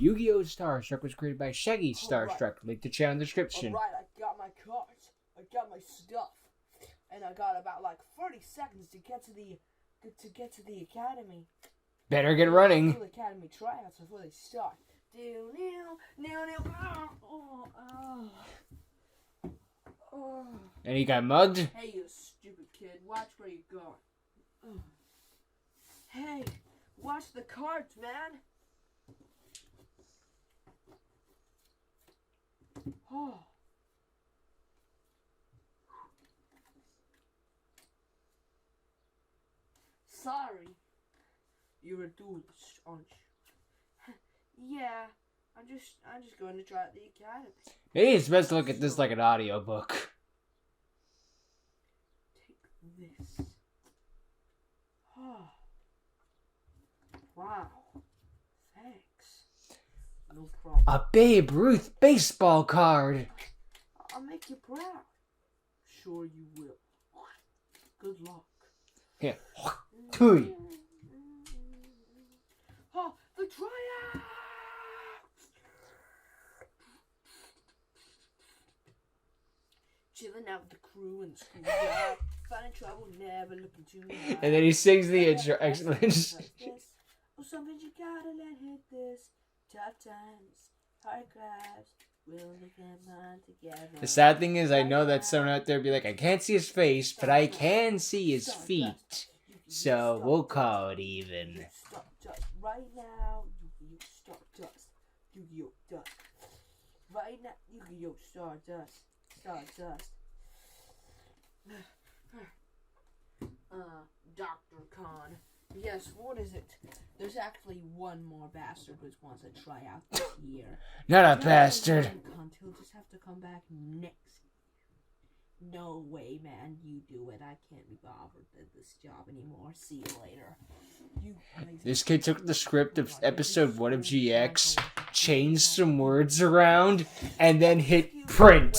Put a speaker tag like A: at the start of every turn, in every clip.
A: Yugioh Star. Struck was created by Shaggy Starstruck. Link to channel in the description.
B: Alright, I got my cards. I got my stuff. And I got about like 30 seconds to get to the academy.
A: Better get running.
B: The academy tryouts before they start.
A: And he got mugged.
B: Hey, you stupid kid. Watch where you're going. Hey, watch the cards, man. Oh. Sorry. You're a duelist, aren't you? Yeah, I'm just going to try out the academy.
A: Maybe it's best to look at this like an audiobook.
B: Take this. Oh. Wow. Thanks. No problem.
A: A Babe Ruth baseball card.
B: I'll make you proud. Sure you will. Good luck.
A: Here. Tui.
B: Oh, the tryouts! Chilling out with the crew and the school yard. Finding trouble, never looking too hard.
A: And then he sings the intro. Excellent.
B: Oh, sometimes you gotta let hit this. Tough times, hard crabs. We'll make them on together.
A: The sad thing is, I know that someone out there be like, I can't see his face, but I can see his feet. So we'll call it even.
B: Stop dust right now. Yu-Gi-Oh! Star dust. Yu-Gi-Oh! Dust. Right now, Yu-Gi-Oh! Star dust. Star dust. Dr. Khan. Yes, what is it? There's actually one more bastard which wants to try out this year.
A: Not a bastard.
B: He'll just have to come back next. No way, man. You do it. I can't be bothered with this job anymore. See you later.
A: This kid took the script of episode 1 of GX, changed some words around, and then hit print.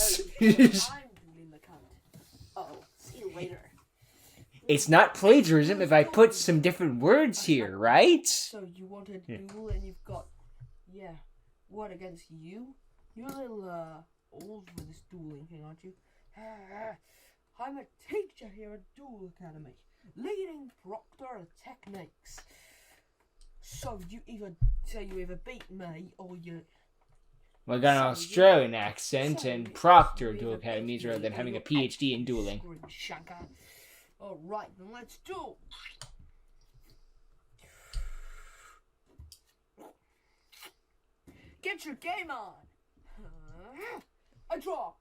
B: Oh, see you later.
A: It's not plagiarism if I put some different words here, right?
B: So you want to duel and you've got... Yeah. What, against you? You're a little, old for this dueling thing, aren't you? I'm a teacher here at Duel Academy, leading proctor of techniques. So you either beat me or you...
A: Well, I got an Australian accent and proctor Duel Academies rather than having a PhD in dueling.
B: Alright, then let's duel. Get your game on. A draw.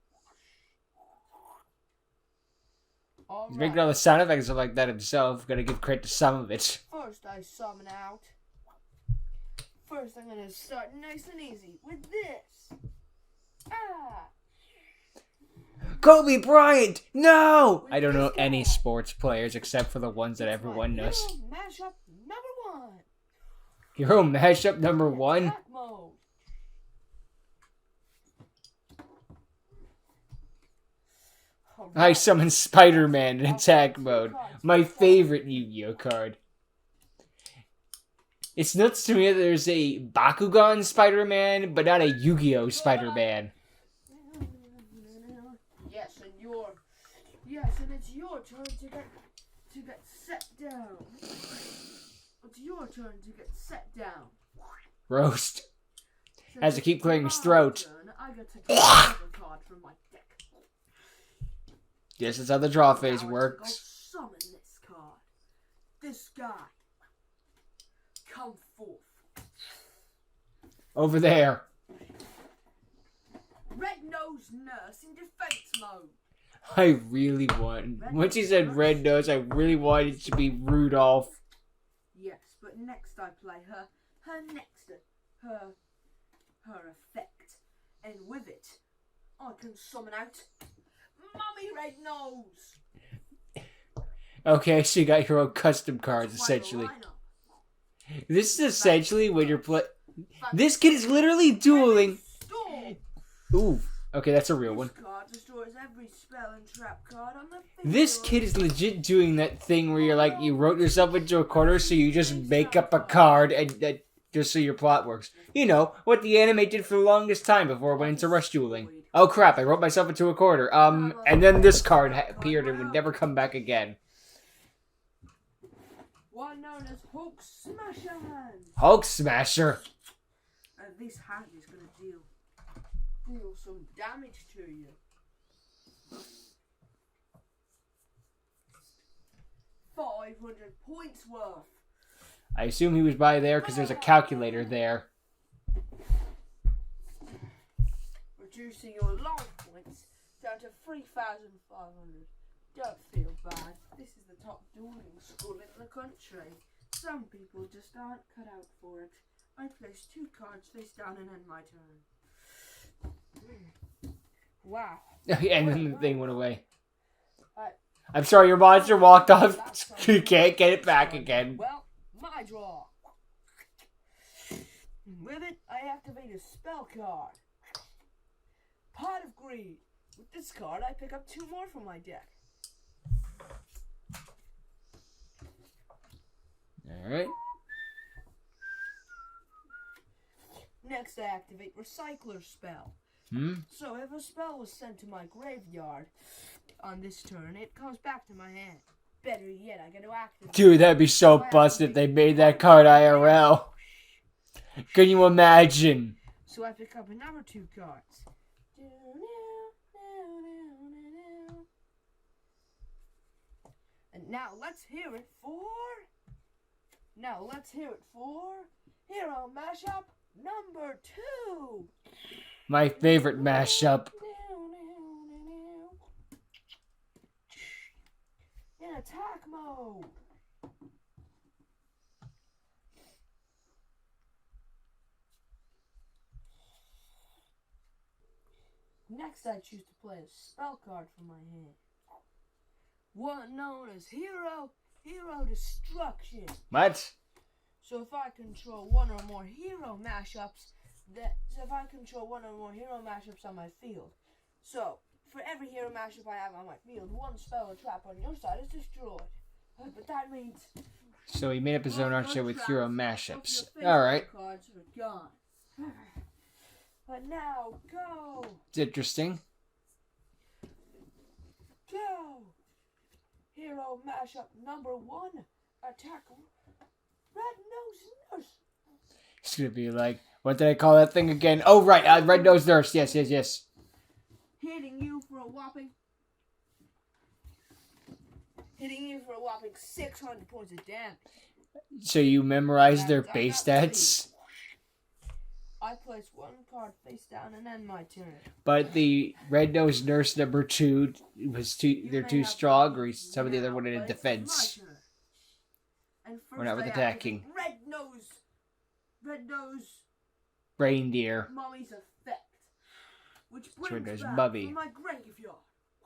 A: He's making all the sound effects like that himself. Gotta give credit to some of it.
B: First, I summon out. First, I'm gonna start nice and easy with this. Ah!
A: Kobe Bryant! No! I don't know any sports players except for the ones that everyone knows.
B: Hero mashup number 1.
A: Hero mashup number 1?
B: Attack mode.
A: I summon Spider-Man in attack mode. My favorite Yu-Gi-Oh card. It's nuts to me that there's a Bakugan Spider-Man, but not a Yu-Gi-Oh Spider-Man.
B: Yes, and it's your turn to get set down. It's your turn to get set down.
A: Roast. Has to keep clearing his throat.
B: I get to draw a card from my deck.
A: Yes, that's how the draw phase works.
B: I'll summon this card. This guy. Come forth.
A: Over there.
B: Red-nosed nurse in defense mode.
A: I really want... Once he said red nose, I really wanted it to be Rudolph.
B: Yes, but next I play her effect. And with it, I can summon out Mummy Red Nose.
A: Okay, so you got your own custom cards, essentially. This is essentially when you're This kid is literally dueling. Ooh, okay, that's a real one. This kid is legit doing that thing where you're like, you wrote yourself into a corner, so you just make up a card and Just so your plot works. You know, what the anime did for the longest time before it went into rush dueling. Oh crap, I wrote myself into a corner. And then this card appeared and would never come back again.
B: One known as Hulk Smasher Hand.
A: Hulk Smasher.
B: This hand is going to deal some damage to you. 500 points worth.
A: I assume he was by there because there's a calculator there.
B: Reducing your life points down to 3,500. Don't feel bad. This is the top dueling school in the country. Some people just aren't cut out for it. I place 2 cards face down and end my turn. Wow.
A: And then the thing went away. I'm sorry, your monster walked off. You can't get it back again.
B: Well, my draw. With it, I activate a spell card. Pot of Greed. With this card, I pick up 2 more from my deck.
A: Alright.
B: Next, I activate Recycler Spell. So if a spell was sent to my graveyard on this turn, it comes back to my hand. Better yet, I get to activate.
A: Dude, that'd be so busted if they made that card IRL. Can you imagine?
B: So I pick up another 2 cards. And now let's hear it for Hero Mashup number 2.
A: My favorite mashup.
B: In attack mode. Next, I choose to play a spell card from my hand. One known as Hero Destruction.
A: What?
B: So if I control one or more hero mashups, on my field. So for every hero mashup I have on my field, 1 spell or trap on your side is destroyed. But that means.
A: So he made up his own archer with hero mashups. Alright.
B: Cards are gone. But now go.
A: It's interesting.
B: Go. Hero mashup number 1. Attack Red Nose Nurse.
A: It's gonna be like, what did I call that thing again? Oh, right, Red Nose Nurse. Yes.
B: Hitting you for a whopping 600 points of damage.
A: So you memorize their base stats?
B: I place 1 card face down and end my turn.
A: But the Red Nose Nurse number 2 they're too strong, or some of the other one in defense. We're not with attacking.
B: Red Nose
A: Reindeer.
B: Mummy's effect, which brings
A: Red Nose
B: back
A: Mummy.
B: from my graveyard.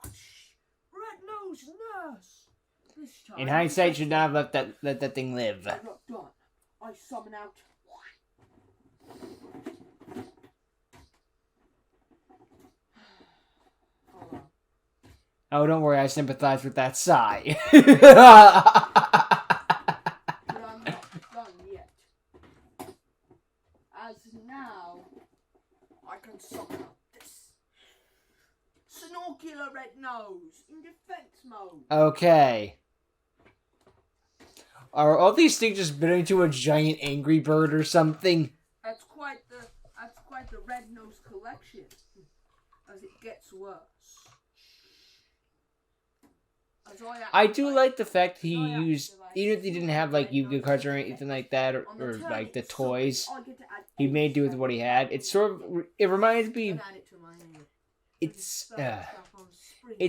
B: Red Nose Nurse. This time,
A: In hindsight, should not have let that thing live.
B: I'm not done. I summon out.
A: Oh, don't worry, I sympathize with that sigh.
B: As now, I can summon up this Snorkular Red Nose in defense mode.
A: Okay. Are all these things just been into a giant angry bird or something?
B: That's quite the Red Nose collection. As it gets worse.
A: I do like the fact he used, even if he didn't have like Yu-Gi-Oh cards or anything like that, or like the toys, he made do with what he had. It's sort of, it reminds me, it's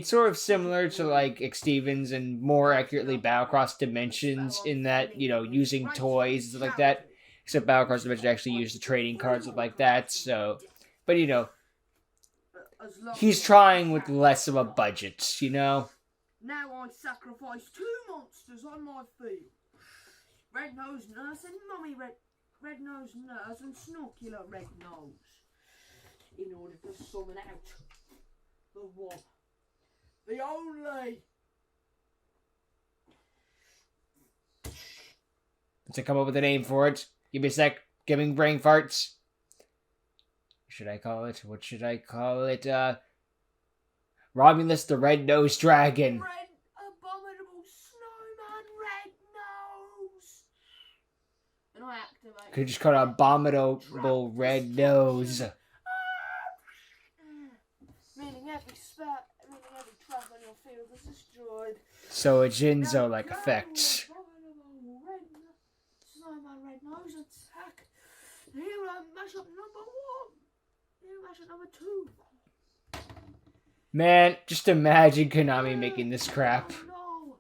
A: sort of similar to like X Stevens and more accurately Battlecross Dimensions in that, you know, using toys and stuff like that. Except Battlecross Dimensions actually used the trading cards and like that. So, but you know, he's trying with less of a budget, you know.
B: Now I sacrifice 2 monsters on my field. Red Nose Nurse and Mummy Red Nose Nurse and Snorkular Red Nose. In order to summon out the one. The only.
A: Let's come up with a name for it. Give me a sec. giving brain farts. Should I call it? What should I call it? Romulus the Red-Nosed Dragon.
B: Red abominable snowman red nose. And I activate.
A: Could just call it Abominable Red Nose.
B: Meaning every trap on your field is destroyed.
A: So a Jinzo-like effect.
B: Snowman red nose attack. Hero mashup number 1. Hero mashup number 2.
A: Man, just imagine Konami making this crap.
B: Oh, no.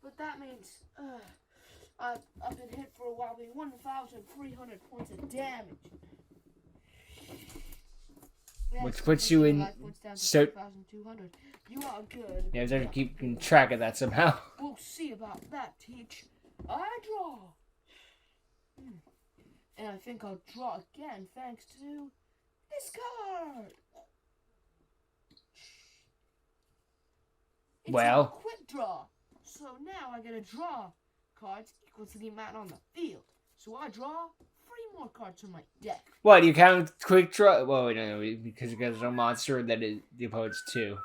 B: But that means I've been hit for a whopping 1,300 points of damage.
A: Which puts you in so.
B: 2,200. You are good.
A: Yeah, I was trying to keep track of that somehow.
B: We'll see about that, Teach. I draw. And I think I'll draw again thanks to this card. It's
A: Well.
B: a quick draw. So now I get to draw cards equal to the amount on the field. So I draw 3 more cards on my deck.
A: What, you count quick draw? Well, wait, no, because you got a monster that is the opponent's 2.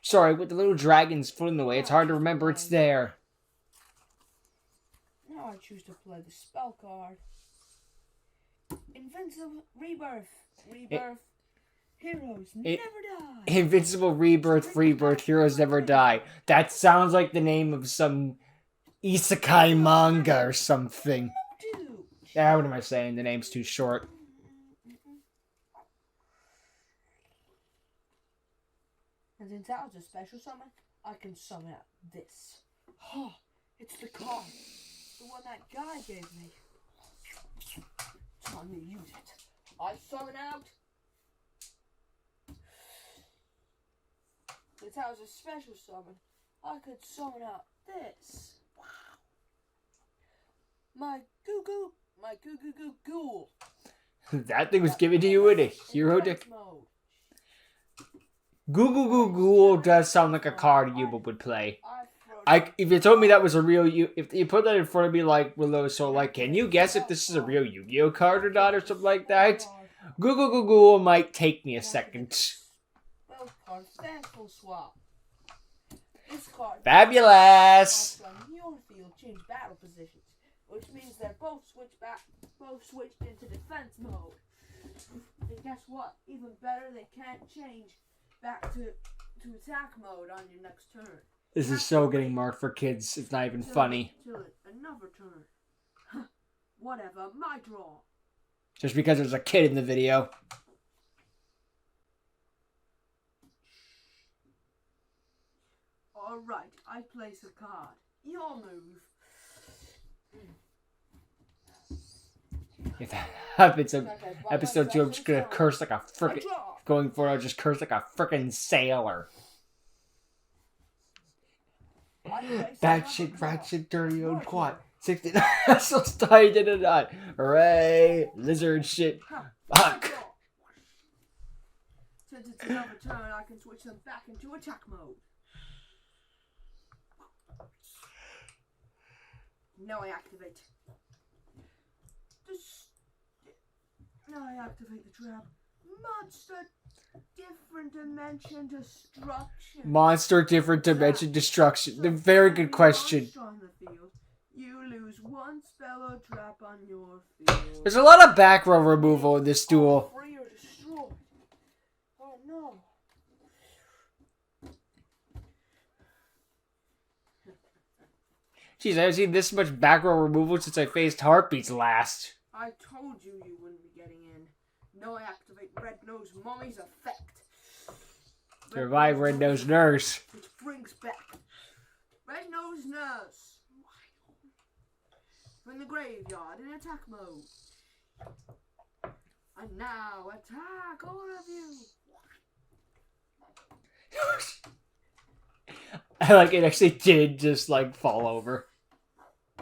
A: Sorry, with the little dragons foot in the way, it's hard to remember it's there.
B: Now I choose to play the spell card. Invincible Rebirth. Heroes never die.
A: Invincible Rebirth, Heroes Never Die. That sounds like the name of some isekai manga or something. Yeah, what am I saying? The name's too short.
B: And since that was a special summon, I can summon out this. Oh, it's the card. The one that guy gave me. Time to use it. I summon out. Since that was a special summon, I could summon out this. Wow. My goo ghoul.
A: That thing was given to you in a hero deck. Goo does sound like a card Yuba would play. If you told me that was a real if you put that in front of me like Willow, so like, can you guess if this is a real Yu-Gi-Oh card or not or something like that? Goo might take me a second.
B: Both cards thankful swap. This card
A: Fabulous.
B: on your field change battle positions, which means they're both switched into defense mode. And guess what? Even better, they can't change back to attack mode on your next turn.
A: This is so getting marked for kids. It's not even funny.
B: Till another turn. Whatever, my draw.
A: Just because there's a kid in the video.
B: Alright, I place a card. Your move.
A: If that happens in episode 2, I'm just gonna curse like a frickin'. Going forward, I'll just curse like a frickin' sailor. Batshit, ratchet, dirty old quad. 69 assholes died in a knot. Hooray! Lizard shit. Fuck.
B: Since it's another turn, I can switch them back into attack mode. Now I activate. Now I activate the trap. Monster different dimension destruction.
A: Monster different dimension destruction. The very good question.
B: On the field, you lose 1 spell or trap on your field.
A: There's a lot of back row removal in this duel.
B: Free or destroyed. Oh no.
A: Jeez, I haven't seen this much back row removal since I faced Heartbeats last.
B: I told you wouldn't be getting in. No, I activate Red Nose Mummy's effect.
A: Revive Red Nose Nurse.
B: Which brings back Red Nose Nurse from the graveyard in attack mode. And now attack all of you.
A: I like it actually did just like fall over.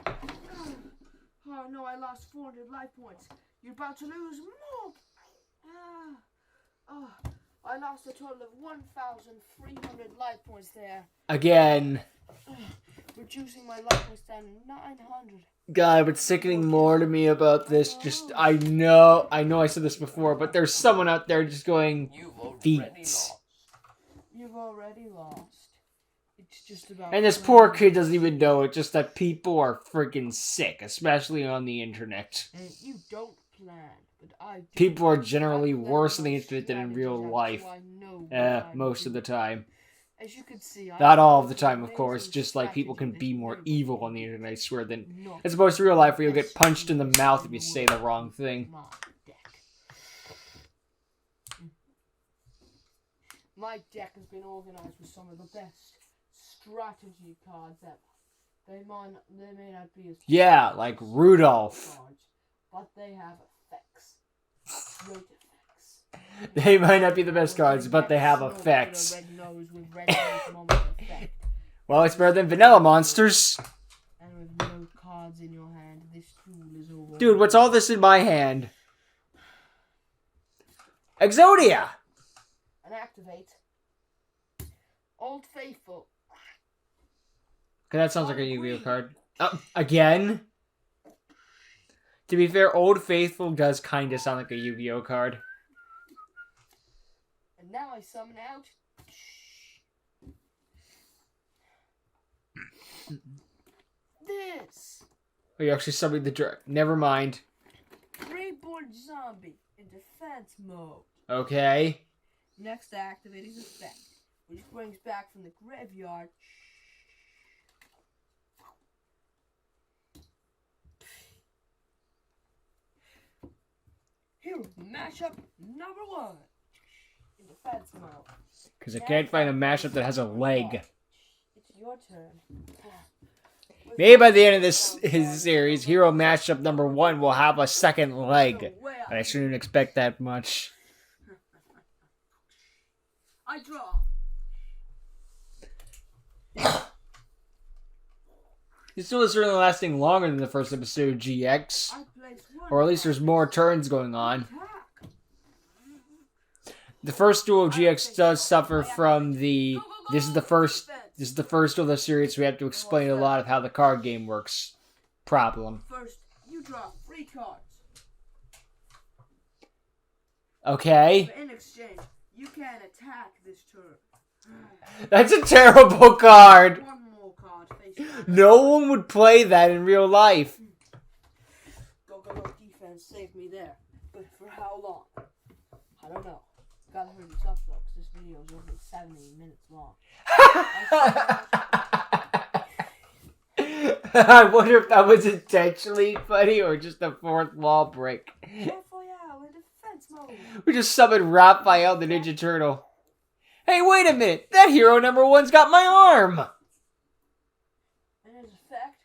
B: Oh no, I lost 400 life points. You're about to lose more. I lost a total of 1,300 life points there.
A: Again.
B: reducing my lifeless down to 900.
A: God, what's sickening more to me about this, I know I said this before, but there's someone out there just going, feet.
B: You've already lost. It's just about...
A: And this poor kid doesn't even know it, just that people are freaking sick, especially on the internet.
B: And you don't plan, but I do.
A: People are generally worse on the internet than in real life. Most of the time.
B: As you can see,
A: not all of the time, of course, just like people can be more evil on the internet, I swear, than as opposed to real life where you'll get punched in the mouth if you say the wrong thing.
B: My deck has been organized with some of the best strategy cards ever. They may not be as
A: like Rudolph.
B: Cards, but they have effects. Great effects.
A: They might not be the best cards, but they have effects. Well, it's better than vanilla monsters.
B: And with no cards in your hand, this tool is over.
A: Dude, what's all this in my hand? Exodia!
B: And activate. Old Faithful.
A: Okay, that sounds like a Yu-Gi-Oh card. Oh, again? To be fair, Old Faithful does kind of sound like a Yu-Gi-Oh card.
B: And now I summon out... this!
A: Oh, you actually summoned the dragon. Never mind.
B: Reborn zombie in defense mode.
A: Okay.
B: Next to activate his effect, which brings back from the graveyard. Here, mashup number 1 in defense mode.
A: Because I can't find a mashup that has a leg.
B: It's your turn.
A: Maybe by the end of his series, Hero Mashup number 1 will have a second leg. But I shouldn't expect that much.
B: I draw.
A: This still is certainly lasting longer than the first episode of GX. Or at least there's more turns going on. The first duel of GX does suffer from the... This is the first duel of the series, so we have to explain a lot of how the card game works. Problem.
B: First, you draw 3 cards.
A: Okay.
B: In exchange, you can attack this turn.
A: That's a terrible card.
B: One more card face down.
A: No one would play that in real life.
B: Go defense saved me there. But for how long? I don't know. Gotta hurry this up though, because this video is over 70 minutes long.
A: I wonder if that was intentionally funny or just a fourth wall break.
B: Raphael in defense mode.
A: We just summoned Raphael the Ninja Turtle. Hey, wait a minute! That hero number 1's got my arm!
B: And his effect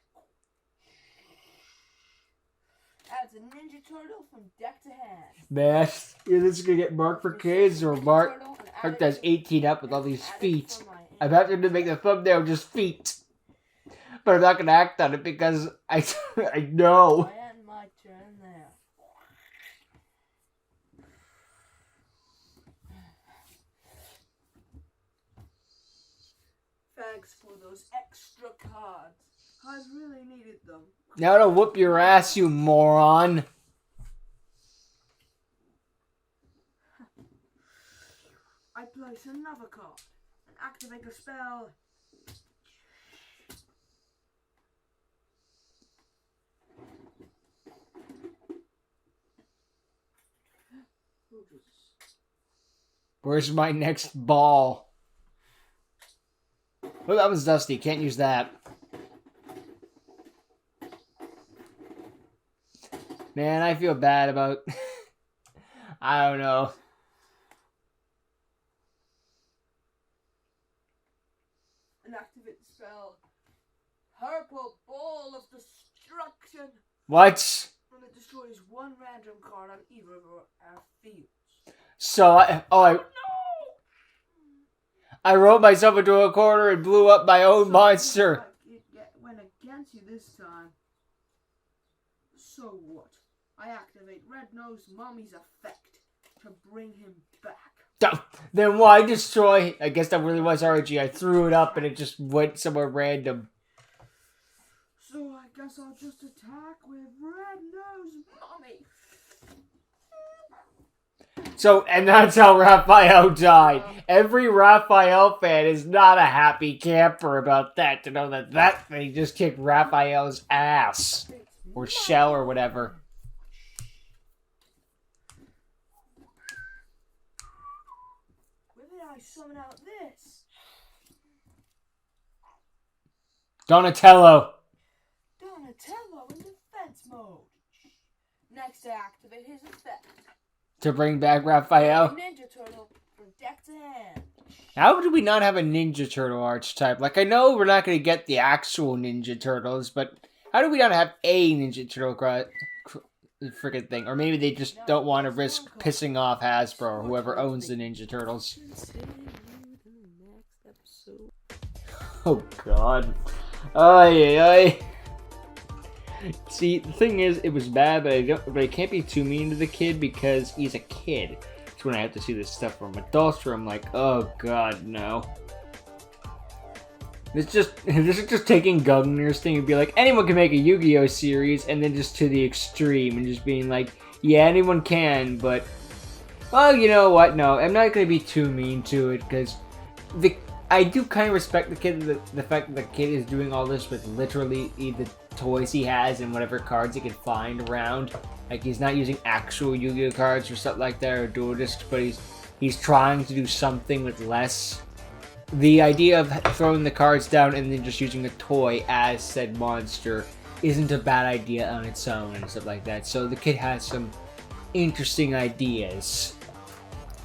B: adds a Ninja Turtle from deck to hand.
A: Man, either this is gonna get marked for kids or marked as 18 up with all these feet. I'm having to make the thumbnail just feet. But I'm not gonna act on it because I know.
B: I end my turn there. Thanks for those extra cards. I really needed them.
A: Now to whoop your ass, you moron.
B: I place another card and activate a spell.
A: Where's my next ball? Oh, that was dusty. Can't use that. Man, I feel bad about... I don't know.
B: And activate the spell. Purple Ball of Destruction.
A: What?
B: And it destroys 1 random card on either of our fields.
A: So, I rolled myself into a corner and blew up my own monster.
B: It went against you this time. So what? I activate Red-Nosed Mommy's effect to bring him back.
A: Then why destroy? I guess that really was RNG. I threw it up and it just went somewhere random.
B: guess I'll just attack with Red Nose Mommy.
A: So, and that's how Raphael died. Every Raphael fan is not a happy camper about that, to know that that thing just kicked Raphael's ass. Or shell or whatever.
B: Where did I summon out this?
A: Donatello.
B: Donatello in defense mode. Next to activate his effect.
A: To bring back Raphael.
B: Ninja Turtle from deck to hand.
A: How do we not have a Ninja Turtle archetype? Like, I know we're not going to get the actual Ninja Turtles, but how do we not have a Ninja Turtle freaking thing? Or maybe they just don't want to risk pissing off Hasbro or whoever owns the Ninja Turtles. Oh, God. Ay, ay. See, the thing is, it was bad, but I can't be too mean to the kid because he's a kid. It's when I have to see this stuff from adults where I'm like, oh God, no. This is just taking Gugner's thing and be like, anyone can make a Yu-Gi-Oh series, and then just to the extreme and just being like, yeah, anyone can, but, well, you know what? No, I'm not gonna be too mean to it because I do kind of respect the kid, the fact that the kid is doing all this with literally the toys he has and whatever cards he can find around. Like, he's not using actual Yu-Gi-Oh cards or something like that, or dual discs, but he's trying to do something with less. The idea of throwing the cards down and then just using a toy as said monster isn't a bad idea on its own and stuff like that. So the kid has some interesting ideas.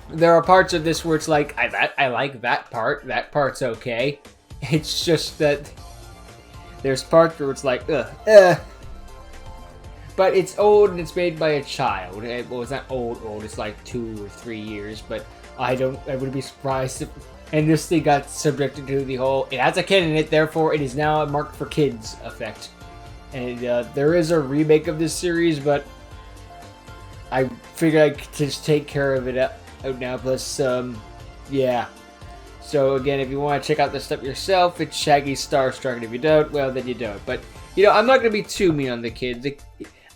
A: There are parts of this where it's like, I like that part. That part's okay. It's just that there's parts where it's like, But it's old and it's made by a child. Well, it's not old. It's like 2 or 3 years. But I wouldn't be surprised if... And this thing got subjected to the whole, it has a kid in it, therefore it is now a marked for kids effect. And there is a remake of this series, but I figured I could just take care of it out now. Plus, yeah. So again, if you want to check out this stuff yourself, it's Shaggy Starstruck. And if you don't, well, then you don't. But, you know, I'm not going to be too mean on the kid.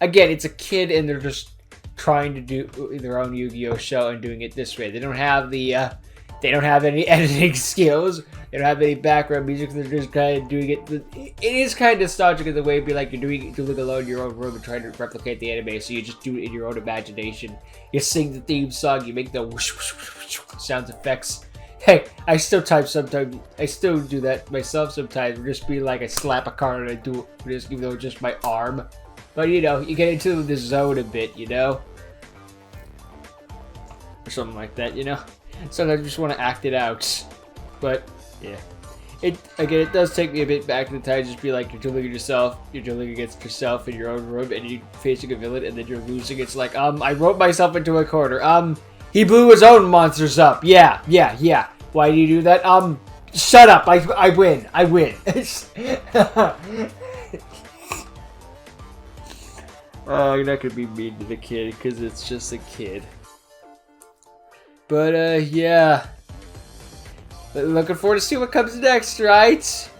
A: Again, it's a kid and they're just trying to do their own Yu-Gi-Oh show and doing it this way. They don't have the... They don't have any editing skills. They don't have any background music. They're just kind of doing it. It is kind of nostalgic in the way it'd be like you're doing it to live alone in your own room and trying to replicate the anime. So you just do it in your own imagination. You sing the theme song. You make the whoosh, whoosh, whoosh, whoosh sound effects. Hey, I still type sometimes. I still do that myself sometimes. Just be like I slap a card and I do it, just even though it's just my arm. But you know, you get into the zone a bit, you know, or something like that, you know. Sometimes I just want to act it out, but yeah. It does take me a bit back to the time. Just be like you're dueling yourself, you're dueling against yourself in your own room, and you're facing a villain, and then you're losing. It's like I wrote myself into a corner. He blew his own monsters up. Yeah. Why do you do that? Shut up. I win. Oh, you're not gonna be mean to the kid because it's just a kid. But, yeah. Looking forward to see what comes next, right?